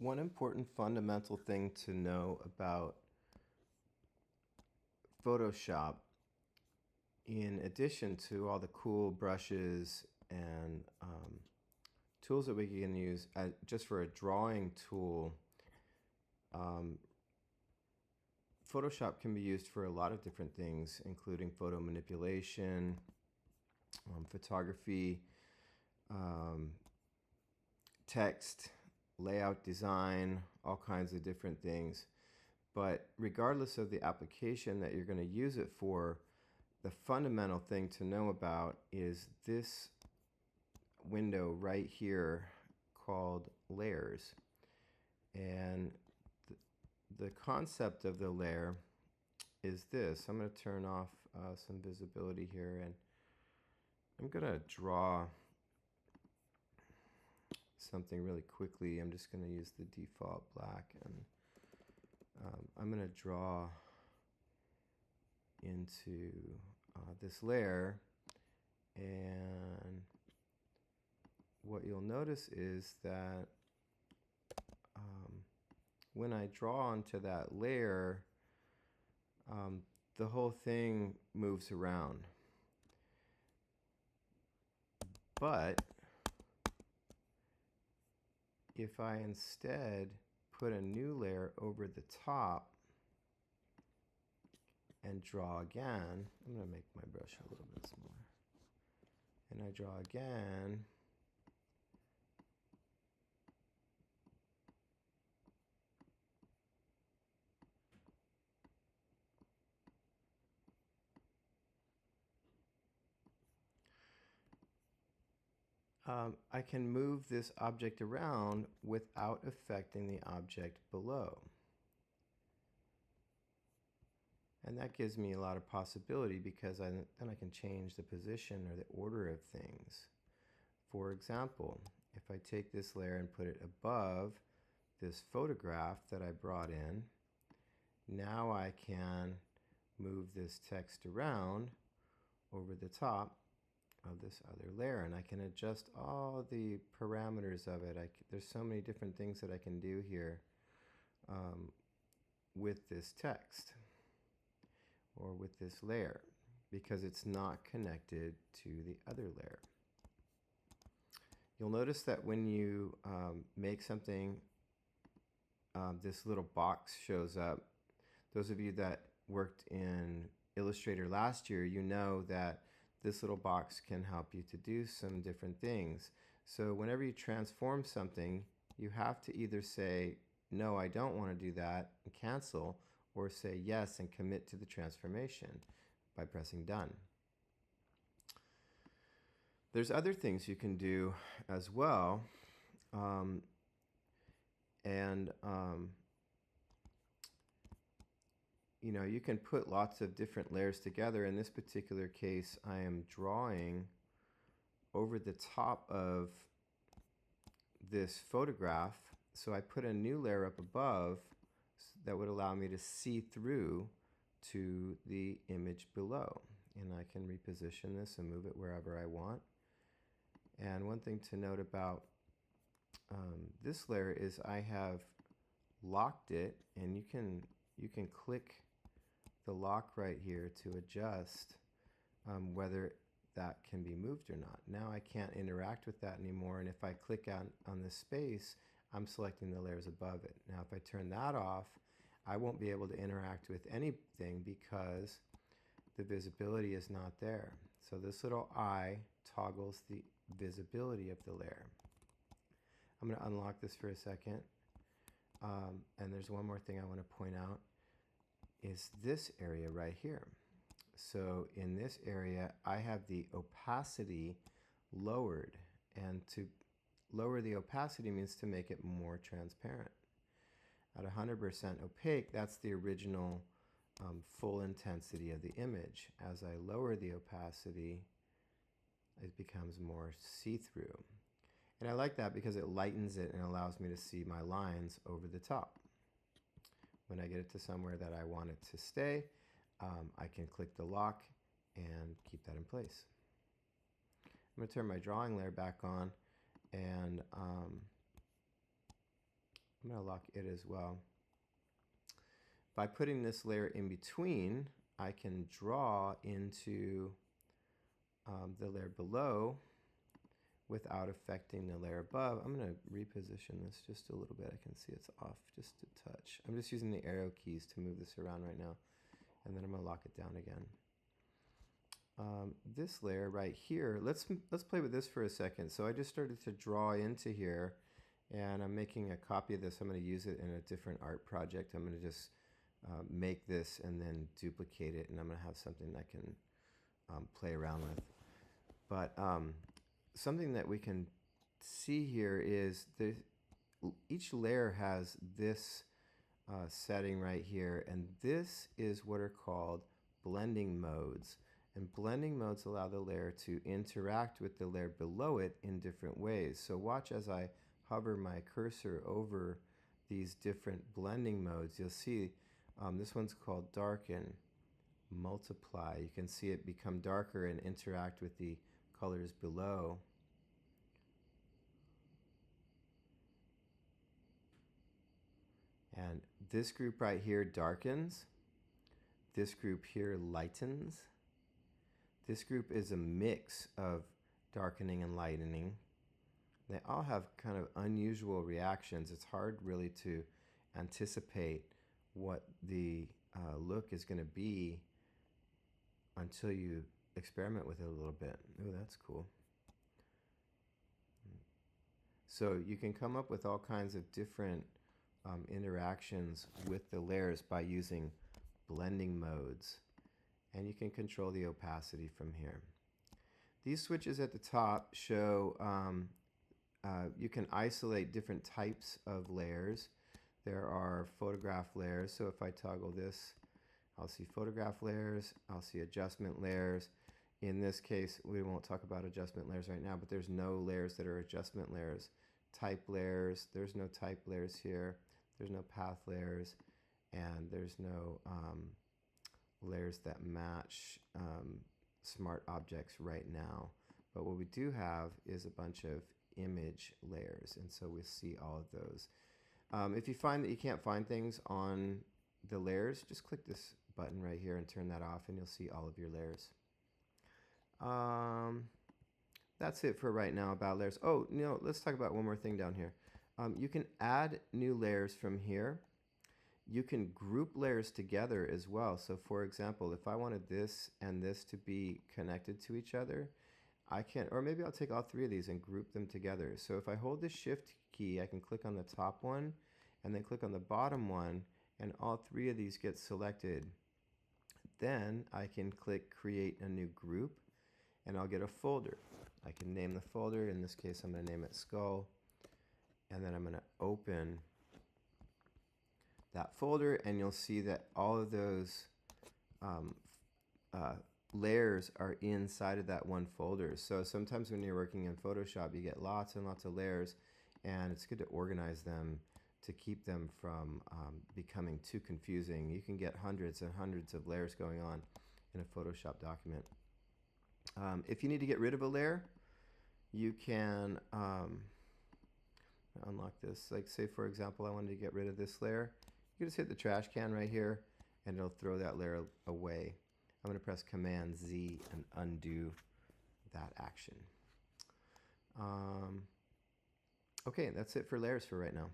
One important fundamental thing to know about Photoshop, in addition to all the cool brushes and tools that we can use just for a drawing tool, Photoshop can be used for a lot of different things, including photo manipulation, photography, text, layout design, all kinds of different things. But regardless of the application that you're going to use it for, the fundamental thing to know about is this window right here called layers. And the concept of the layer is this. I'm going to turn off some visibility here, and I'm going to draw something really quickly. I'm just going to use the default black, and I'm going to draw into this layer, and what you'll notice is that when I draw onto that layer, the whole thing moves around. But if I instead put a new layer over the top and draw again, I'm going to make my brush a little bit smaller, and I draw again, I can move this object around without affecting the object below. And that gives me a lot of possibility, because then I can change the position or the order of things. For example, if I take this layer and put it above this photograph that I brought in, now I can move this text around over the top of this other layer, and I can adjust all the parameters of it. There's so many different things that I can do here with this text or with this layer, because it's not connected to the other layer. You'll notice that when you make something, this little box shows up. Those of you that worked in Illustrator last year, you know that this little box can help you to do some different things. So whenever you transform something, you have to either say, no, I don't want to do that, and cancel, or say yes and commit to the transformation by pressing done. There's other things you can do as well. You can put lots of different layers together. In this particular case, I am drawing over the top of this photograph. So I put a new layer up above that would allow me to see through to the image below. And I can reposition this and move it wherever I want. And one thing to note about this layer is I have locked it, and you can click the lock right here to adjust whether that can be moved or not. Now I can't interact with that anymore, and if I click on this space, I'm selecting the layers above it. Now if I turn that off, I won't be able to interact with anything because the visibility is not there. So this little eye toggles the visibility of the layer. I'm going to unlock this for a second. And there's one more thing I want to point out, is this area right here. So in this area, I have the opacity lowered. And to lower the opacity means to make it more transparent. At 100% opaque, that's the original full intensity of the image. As I lower the opacity, it becomes more see-through. And I like that because it lightens it and allows me to see my lines over the top. When I get it to somewhere that I want it to stay, I can click the lock and keep that in place. I'm going to turn my drawing layer back on, and I'm going to lock it as well. By putting this layer in between, I can draw into the layer below without affecting the layer above. I'm going to reposition this just a little bit. I can see it's off just a touch. I'm just using the arrow keys to move this around right now, and then I'm going to lock it down again. This layer right here, let's play with this for a second. So I just started to draw into here, and I'm making a copy of this. I'm going to use it in a different art project. I'm going to just make this and then duplicate it, and I'm going to have something I can play around with. But something that we can see here is each layer has this setting right here, and this is what are called blending modes. And blending modes allow the layer to interact with the layer below it in different ways. So watch as I hover my cursor over these different blending modes. You'll see this one's called darken, multiply. You can see it become darker and interact with the colors below. And this group right here darkens. This group here lightens. This group is a mix of darkening and lightening. They all have kind of unusual reactions. It's hard really to anticipate what the look is going to be until you experiment with it a little bit. Oh, that's cool. So you can come up with all kinds of different interactions with the layers by using blending modes. And you can control the opacity from here. These switches at the top show you can isolate different types of layers. There are photograph layers. So if I toggle this, I'll see photograph layers. I'll see adjustment layers. In this case, we won't talk about adjustment layers right now, but there's no layers that are adjustment layers. Type layers, there's no type layers here. There's no path layers, and there's no layers that match smart objects right now. But what we do have is a bunch of image layers, and so we see all of those. If you find that you can't find things on the layers, just click this button right here and turn that off, and you'll see all of your layers. That's it for right now about layers. Oh, no, let's talk about one more thing down here. You can add new layers from here. You can group layers together as well. So for example, if I wanted this and this to be connected to each other, I can, or maybe I'll take all three of these and group them together. So if I hold the shift key, I can click on the top one and then click on the bottom one, and all three of these get selected. Then I can click create a new group, and I'll get a folder. I can name the folder. In this case, I'm going to name it skull, and then I'm going to open that folder, and you'll see that all of those layers are inside of that one folder. So sometimes when you're working in Photoshop, you get lots and lots of layers, and it's good to organize them to keep them from becoming too confusing. You can get hundreds and hundreds of layers going on in a Photoshop document. If you need to get rid of a layer, you can unlock this. Like say for example, I wanted to get rid of this layer. You just hit the trash can right here, and it'll throw that layer away. I'm going to press Command Z and undo that action. Okay, that's it for layers for right now.